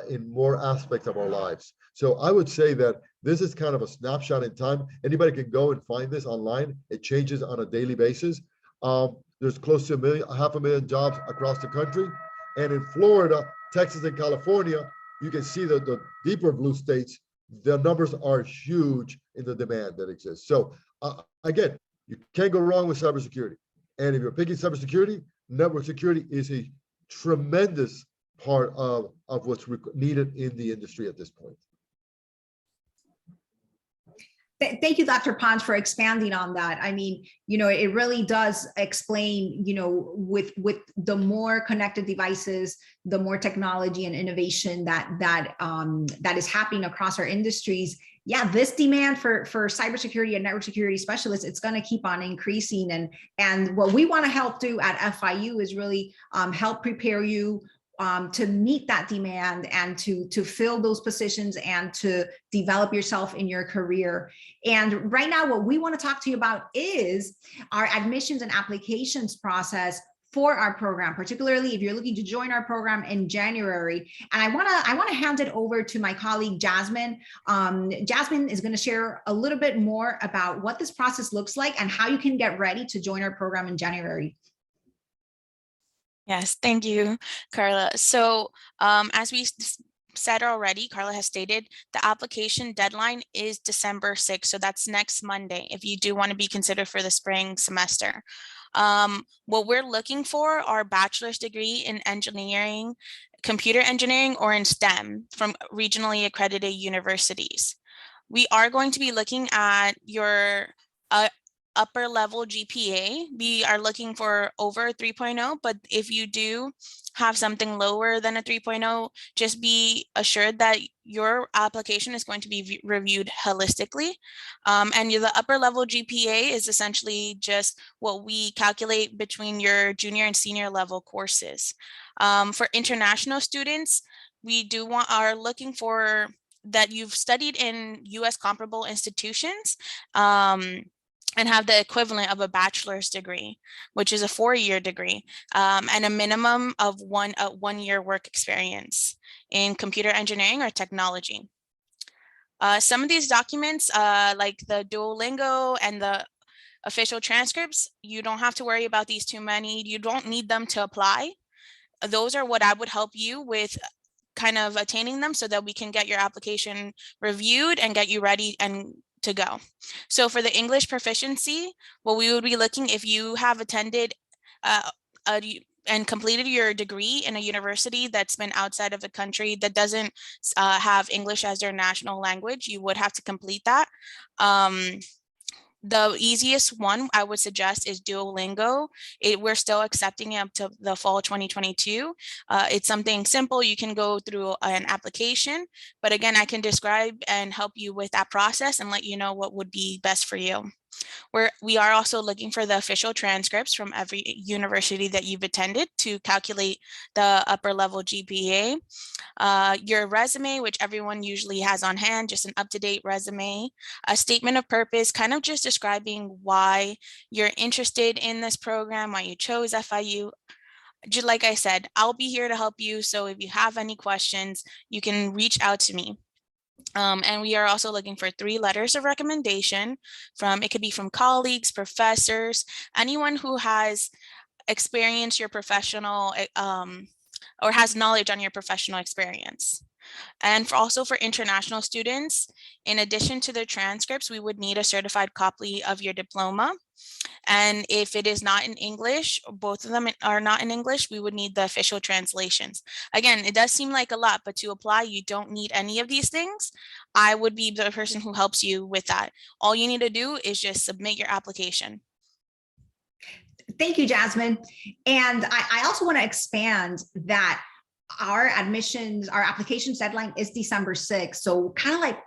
in more aspects of our lives. So I would say that this is kind of a snapshot in time. Anybody can go and find this online. It changes on a daily basis. There's close to 500,000 jobs across the country. And in Florida, Texas, and California, you can see that the deeper blue states, the numbers are huge in the demand that exists. So again, you can't go wrong with cybersecurity. And if you're picking cybersecurity, network security is a tremendous part of what's needed in the industry at this point. Thank you, Dr. Pons, for expanding on that. I mean, it really does explain, with the more connected devices, the more technology and innovation that is happening across our industries. Yeah, this demand for cybersecurity and network security specialists, it's going to keep on increasing. And what we want to help do at FIU is really help prepare you to meet that demand and to fill those positions and to develop yourself in your career. And right now, what we want to talk to you about is our admissions and applications process for our program, particularly if you're looking to join our program in January. And I want to hand it over to my colleague, Jasmine. Jasmine is going to share a little bit more about what this process looks like and how you can get ready to join our program in January. Yes, thank you, Carla. So as we said already, Carla has stated, the application deadline is December 6th. So that's next Monday, if you do want to be considered for the spring semester. What we're looking for are bachelor's degree in engineering, computer engineering, or in STEM from regionally accredited universities. We are going to be looking at your upper level GPA. We are looking for over 3.0, but if you do have something lower than a 3.0, just be assured that your application is going to be reviewed holistically. And the upper level GPA is essentially just what we calculate between your junior and senior level courses. For international students, we are looking for that you've studied in US comparable institutions, and have the equivalent of a bachelor's degree, which is a 4-year degree, and a minimum of 1 year work experience in computer engineering or technology. Some of these documents, like the Duolingo and the official transcripts, you don't have to worry about these too many. You don't need them to apply. Those are what I would help you with, kind of attaining them so that we can get your application reviewed and get you ready and to go. So for the English proficiency, what we would be looking, if you have attended and completed your degree in a university that's been outside of the country that doesn't have English as their national language, you would have to complete that. The easiest one I would suggest is Duolingo. We're still accepting it up to the fall 2022. It's something simple. You can go through an application, but again, I can describe and help you with that process and let you know what would be best for you. We are also looking for the official transcripts from every university that you've attended to calculate the upper level GPA. Your resume, which everyone usually has on hand, just an up-to-date resume, a statement of purpose, kind of just describing why you're interested in this program, why you chose FIU. Just like I said, I'll be here to help you. So if you have any questions, you can reach out to me. And we are also looking for 3 letters of recommendation it could be from colleagues, professors, anyone who has experienced your professional or has knowledge on your professional experience. And also for international students, in addition to the transcripts, we would need a certified copy of your diploma. And if it is not in English, both of them are not in English, we would need the official translations. Again, it does seem like a lot, but to apply, you don't need any of these things. I would be the person who helps you with that. All you need to do is just submit your application. Thank you, Jasmine. And I also want to expand that our applications deadline is December 6th. So kind of like,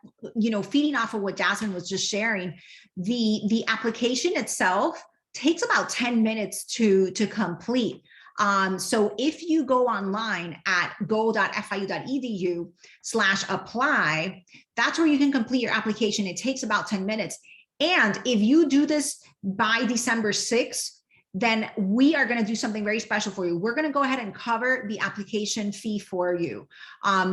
feeding off of what Jasmine was just sharing, the application itself takes about 10 minutes to complete. So if you go online at go.fiu.edu/apply, that's where you can complete your application. It takes about 10 minutes. And if you do this by December 6th, then we are going to do something very special for you. We're going to go ahead and cover the application fee for you.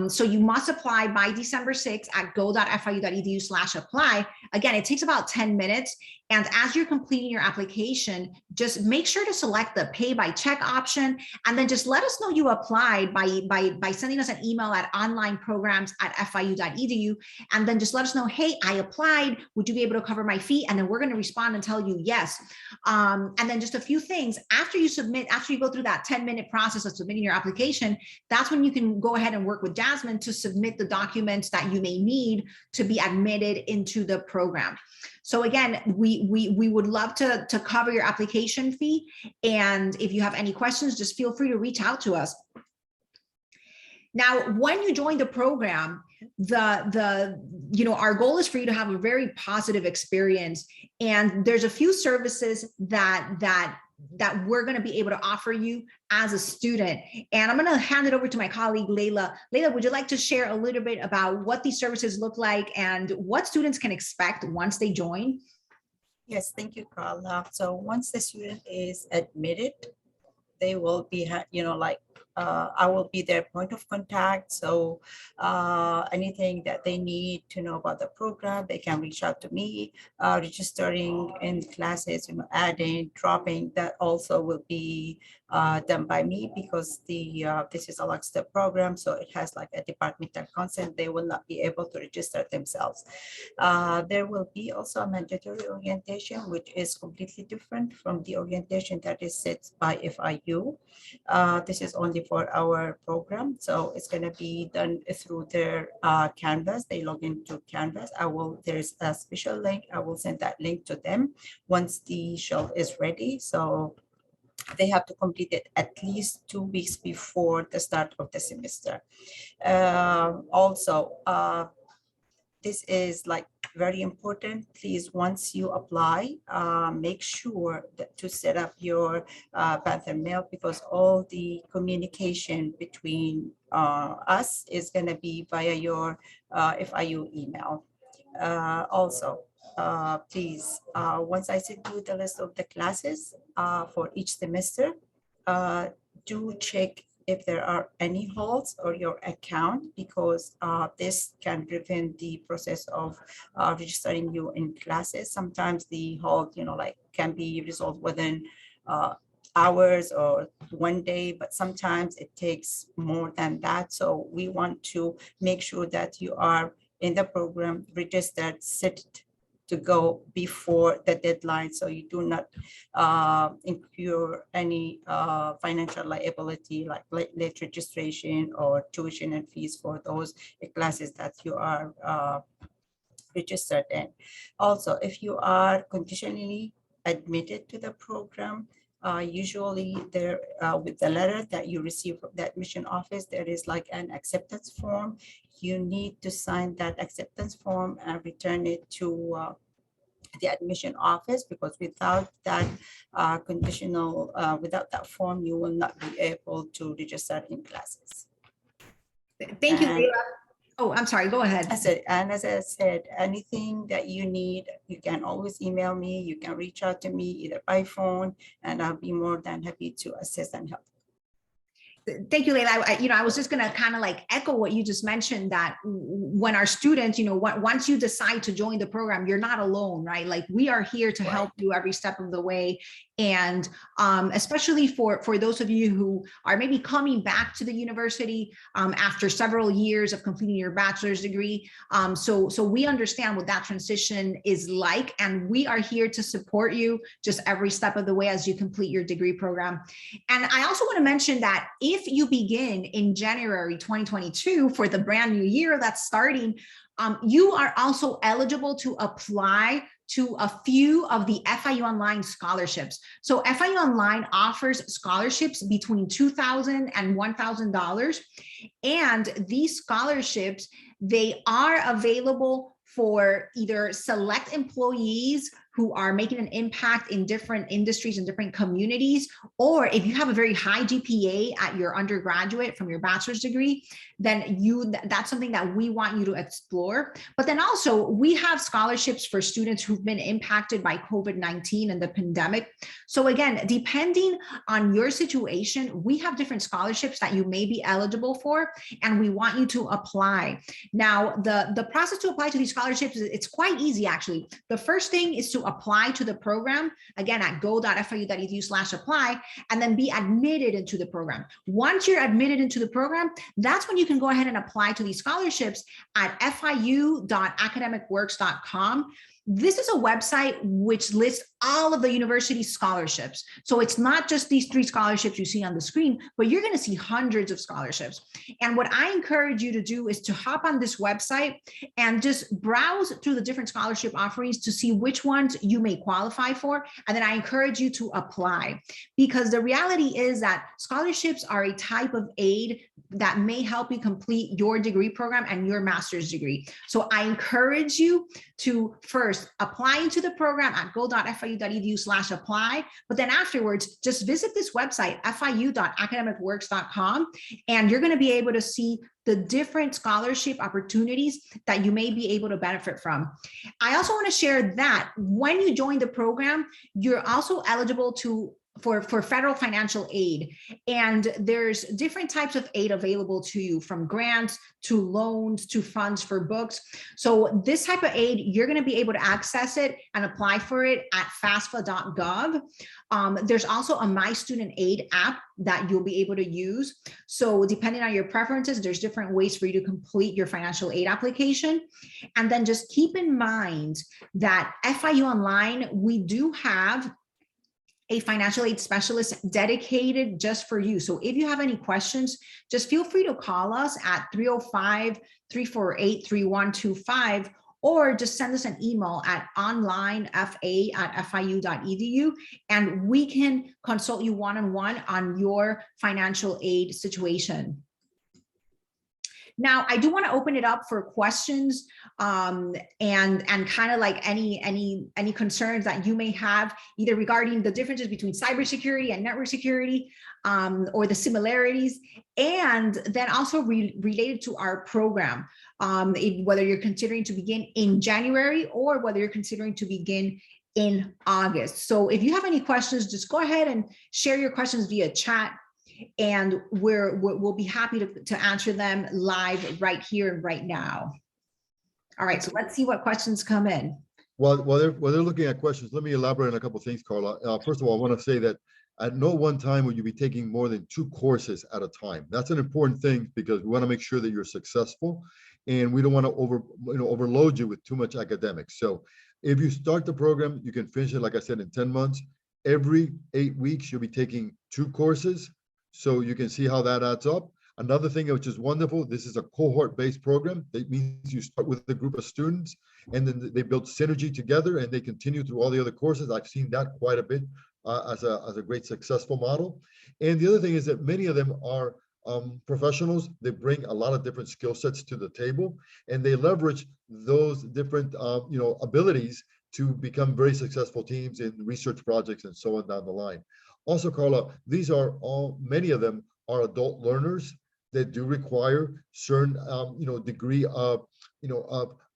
So you must apply by December 6th at go.fiu.edu/apply. Again, it takes about 10 minutes. And as you're completing your application, just make sure to select the pay by check option, and then just let us know you applied by sending us an email at onlineprograms@fiu.edu, and then just let us know, hey, I applied, would you be able to cover my fee? And then we're going to respond and tell you yes. And then just a few things, after you go through that 10-minute process of submitting your application, that's when you can go ahead and work with Jasmine to submit the documents that you may need to be admitted into the program. So again, we would love to cover your application fee. And if you have any questions, just feel free to reach out to us. Now, when you join the program, our goal is for you to have a very positive experience. And there's a few services that that we're going to be able to offer you as a student. And I'm going to hand it over to my colleague, Layla. Layla, would you like to share a little bit about what these services look like and what students can expect once they join? Yes, thank you, Carla. So once the student is admitted, they will be, I will be their point of contact. So anything that they need to know about the program, they can reach out to me. Registering in classes, adding, dropping, that also will be done by me, because this is a lockstep program, so it has like a departmental consent. They will not be able to register themselves. There will be also a mandatory orientation, which is completely different from the orientation that is set by FIU. This is only for our program, so it's going to be done through their Canvas. They log into Canvas. There's a special link. I will send that link to them once the shell is ready. So they have to complete it at least 2 weeks before the start of the semester. This is like very important. Please, once you apply, make sure that to set up your Panther mail, because all the communication between us is going to be via your FIU email. Please, once I send you the list of the classes for each semester, do check if there are any holds or your account, because this can prevent the process of registering you in classes. Sometimes the hold, can be resolved within hours or 1 day, but sometimes it takes more than that. So we want to make sure that you are in the program registered, set to go before the deadline, so you do not incur any financial liability like late registration or tuition and fees for those classes that you are registered in. Also, if you are conditionally admitted to the program, usually there with the letter that you receive from the admission office, there is like an acceptance form. You need to sign that acceptance form and return it to the admission office, because without that without that form, you will not be able to register in classes. Thank you, Layla. Oh, I'm sorry, go ahead. As I said, anything that you need, you can always email me. You can reach out to me either by phone, and I'll be more than happy to assist and help. Thank you, Layla. I was just going to kind of like echo what you just mentioned, that when our students, once you decide to join the program, you're not alone, right? Like, we are here to help you every step of the way. And especially for those of you who are maybe coming back to the university after several years of completing your bachelor's degree. So we understand what that transition is like, and we are here to support you just every step of the way as you complete your degree program. And I also want to mention that if you begin in January 2022 for the brand new year that's starting, you are also eligible to apply to a few of the FIU Online scholarships. So FIU Online offers scholarships between $2,000 and $1,000. And these scholarships, they are available for either select employees who are making an impact in different industries and different communities, or if you have a very high GPA at your undergraduate from your bachelor's degree, then that's something that we want you to explore. But then also, we have scholarships for students who've been impacted by COVID-19 and the pandemic. So again, depending on your situation, we have different scholarships that you may be eligible for, and we want you to apply. Now, the process to apply to these scholarships, it's quite easy, actually. The first thing is to apply to the program, again, at go.fiu.edu/apply, and then be admitted into the program. Once you're admitted into the program, that's when you can go ahead and apply to these scholarships at fiu.academicworks.com. This is a website which lists all of the university scholarships. So it's not just these 3 scholarships you see on the screen, but you're going to see hundreds of scholarships. And what I encourage you to do is to hop on this website and just browse through the different scholarship offerings to see which ones you may qualify for. And then I encourage you to apply, because the reality is that scholarships are a type of aid that may help you complete your degree program and your master's degree. So I encourage you to first course, apply into the program at go.fiu.edu/apply. But then afterwards, just visit this website, fiu.academicworks.com, and you're going to be able to see the different scholarship opportunities that you may be able to benefit from. I also want to share that when you join the program, you're also eligible for federal financial aid. And there's different types of aid available to you, from grants to loans to funds for books. So this type of aid, you're going to be able to access it and apply for it at FAFSA.gov. There's also a My Student Aid app that you'll be able to use. So depending on your preferences, there's different ways for you to complete your financial aid application. And then just keep in mind that FIU Online, we do have a financial aid specialist dedicated just for you. So if you have any questions, just feel free to call us at 305-348-3125, or just send us an email at onlinefa@fiu.edu, and we can consult you one-on-one on your financial aid situation. Now, I do want to open it up for questions and kind of like any concerns that you may have, either regarding the differences between cybersecurity and network security, or the similarities, and then also related to our program, whether you're considering to begin in January or whether you're considering to begin in August. So if you have any questions, just go ahead and share your questions via chat, and we'll be happy to answer them live right here and right now. All right, so let's see what questions come in. While they're looking at questions, let me elaborate on a couple of things, Carla. First of all, I want to say that at no one time will you be taking more than 2 courses at a time. That's an important thing, because we want to make sure that you're successful, and we don't want to overload you with too much academics. So if you start the program, you can finish it, like I said, in 10 months. Every 8 weeks, you'll be taking 2 courses. So you can see how that adds up. Another thing which is wonderful, this is a cohort-based program. That means you start with a group of students, and then they build synergy together, and they continue through all the other courses. I've seen that quite a bit as a great successful model. And the other thing is that many of them are professionals. They bring a lot of different skill sets to the table, and they leverage those different abilities to become very successful teams in research projects and so on down the line. Also, Carla, many of them are adult learners that do require certain, degree of,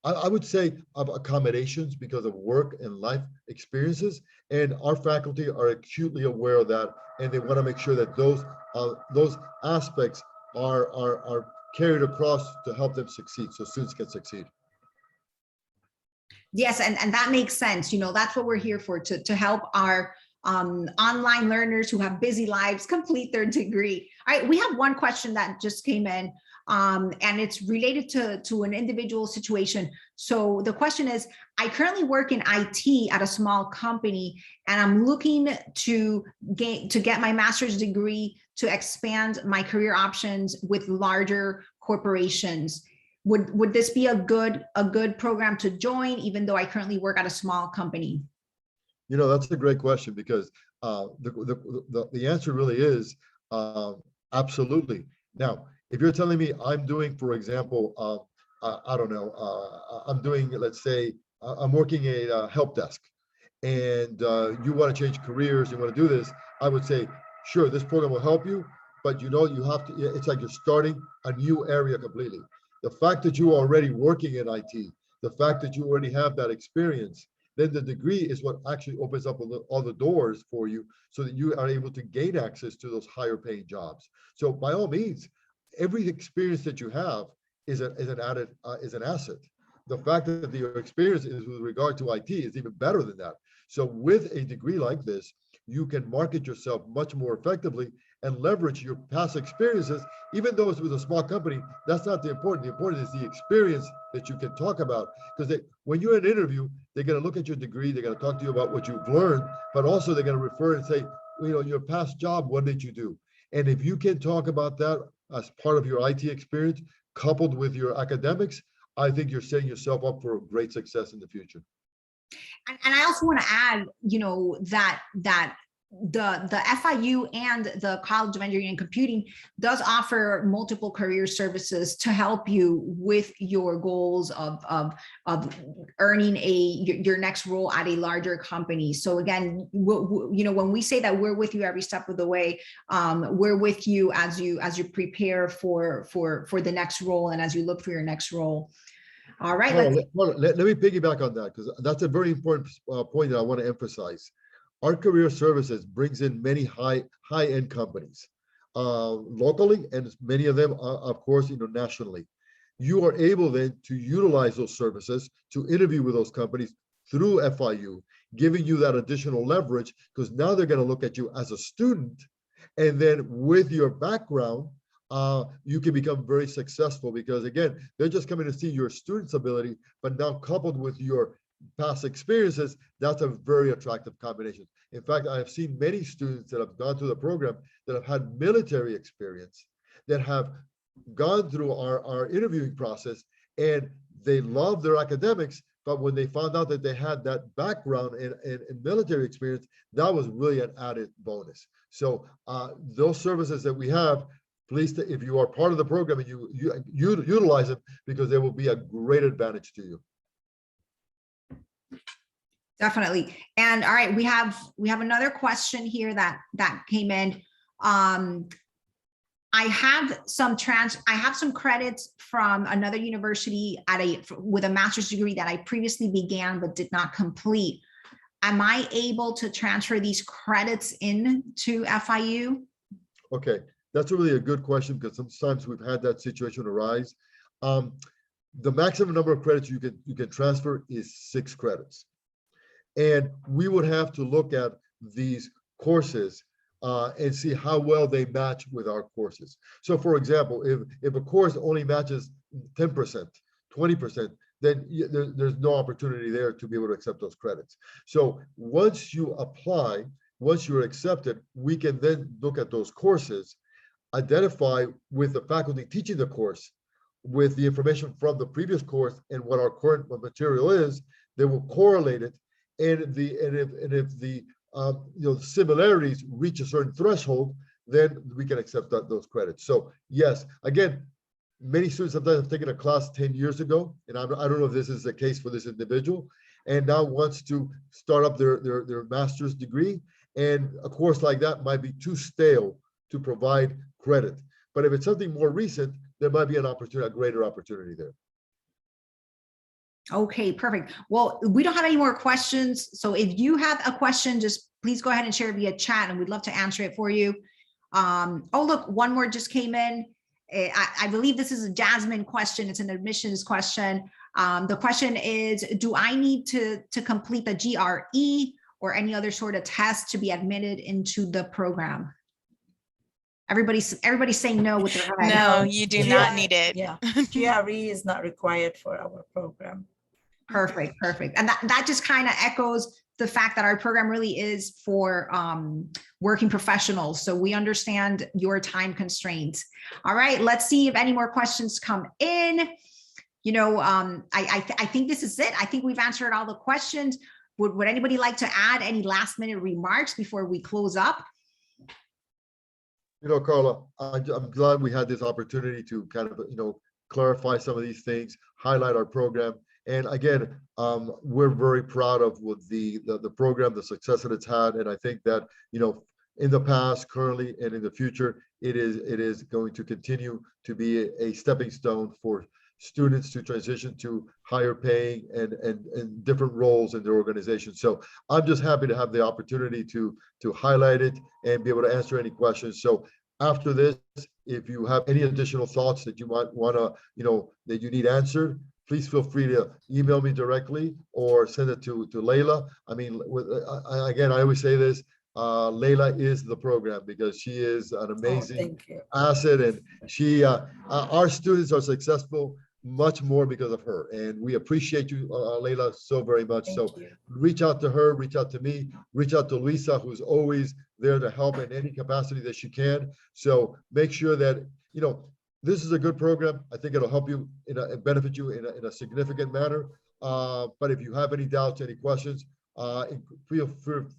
I would say, of accommodations because of work and life experiences. And our faculty are acutely aware of that, and they want to make sure that those aspects are carried across to help them succeed, so students can succeed. Yes, and that makes sense. That's what we're here for, to help our online learners who have busy lives complete their degree. All right, we have one question that just came in, and it's related to an individual situation. So the question is, I currently work in IT at a small company, and I'm looking to get my master's degree to expand my career options with larger corporations. Would this be a good program to join, even though I currently work at a small company? That's a great question, because the answer really is absolutely. Now, if you're telling me I'm doing, for example, I don't know, I'm doing, let's say, I'm working a help desk, and you want to change careers, you want to do this, I would say, sure, this program will help you, but you have to, it's like you're starting a new area completely. The fact that you are already working in IT, the fact that you already have that experience, then the degree is what actually opens up all the doors for you, so that you are able to gain access to those higher paying jobs. So by all means, every experience that you have is an asset. The fact that your experience is with regard to IT is even better than that. So with a degree like this, you can market yourself much more effectively and leverage your past experiences. Even though it's with a small company, that's not the important. The important is the experience that you can talk about, because when you're in an interview, they're going to look at your degree, they're going to talk to you about what you've learned, but also they're going to refer and say, your past job, what did you do? And if you can talk about that as part of your IT experience, coupled with your academics, I think you're setting yourself up for great success in the future. And I also want to add, that the FIU and the College of Engineering and Computing does offer multiple career services to help you with your goals of earning your next role at a larger company. So again, you know, when we say that we're with you every step of the way, we're with you as you prepare for the next role and as you look for your next role. All right. Let me piggyback on that, because that's a very important point that I want to emphasize. Our career services brings in many high-end companies locally, and many of them, of course, you know, nationally. You are able then to utilize those services to interview with those companies through FIU, giving you that additional leverage, because now they're going to look at you as a student, and then with your background, you can become very successful, because again, they're just coming to see your student's ability, but now coupled with your past experiences, that's a very attractive combination. In fact, I have seen many students that have gone through the program that have had military experience, that have gone through our interviewing process, and they love their academics, but when they found out that they had that background in military experience, that was really an added bonus. So those services that we have, please, if you are part of the program, and you utilize it, because there will be a great advantage to you. Definitely. And all right, we have another question here that came in. I have some credits from another university with a master's degree that I previously began but did not complete. Am I able to transfer these credits into FIU? Okay, that's really a good question, because sometimes we've had that situation arise. The maximum number of credits you can transfer is 6 credits. And we would have to look at these courses and see how well they match with our courses. So for example, if a course only matches 10%, 20%, then there's no opportunity there to be able to accept those credits. So once you apply, once you're accepted, we can then look at those courses, identify with the faculty teaching the course, with the information from the previous course and what our current material is, they will correlate it. And if the similarities reach a certain threshold, then we can accept those credits. So yes, again, many students have taken a class 10 years ago, and I don't know if this is the case for this individual, and now wants to start up their master's degree, and a course like that might be too stale to provide credit. But if it's something more recent, there might be a greater opportunity there. Okay, perfect. Well, we don't have any more questions. So if you have a question, just please go ahead and share it via chat, and we'd love to answer it for you. Oh, look, one more just came in. I believe this is a Jasmine question. It's an admissions question. The question is, do I need to complete the GRE or any other sort of test to be admitted into the program? Everybody's saying no with their head. No, you do not need it. Yeah, GRE is not required for our program. Perfect, perfect. And that just kind of echoes the fact that our program really is for working professionals. So we understand your time constraints. All right, let's see if any more questions come in. You know, I think this is it. I think we've answered all the questions. Would anybody like to add any last minute remarks before we close up? You know, Carla, I'm glad we had this opportunity to kind of, clarify some of these things, highlight our program. And again, we're very proud of what the program, the success that it's had. And I think that, in the past, currently, and in the future, it is going to continue to be a stepping stone for students to transition to higher paying and different roles in their organization. So I'm just happy to have the opportunity to highlight it and be able to answer any questions. So after this, if you have any additional thoughts that you might want to, that you need answered, please feel free to email me directly or send it to Layla. I mean, again, I always say this, Layla is the program, because she is an amazing asset, and she, our students are successful much more because of her, and we appreciate you, Layla, so very much. So reach out to her, reach out to me, reach out to Luisa, who's always there to help in any capacity that she can. So make sure that, this is a good program. I think it'll help you benefit you in a significant manner. But if you have any doubts, any questions, feel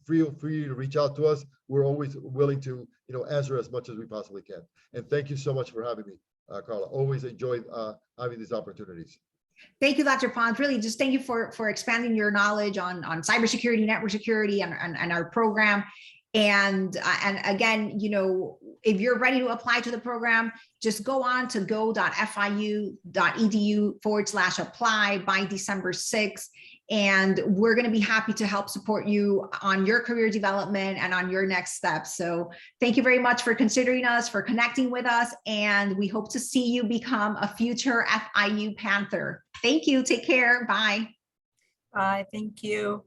free to reach out to us. We're always willing to, answer as much as we possibly can. And thank you so much for having me, Carla. Always enjoy having these opportunities. Thank you, Dr. Pons. Really, just thank you for expanding your knowledge on cybersecurity, network security, and our program. And again, if you're ready to apply to the program, just go on to go.fiu.edu/apply by December 6th. And we're going to be happy to help support you on your career development and on your next steps. So thank you very much for considering us, for connecting with us, and we hope to see you become a future FIU Panther. Thank you. Take care. Bye. Bye. Thank you.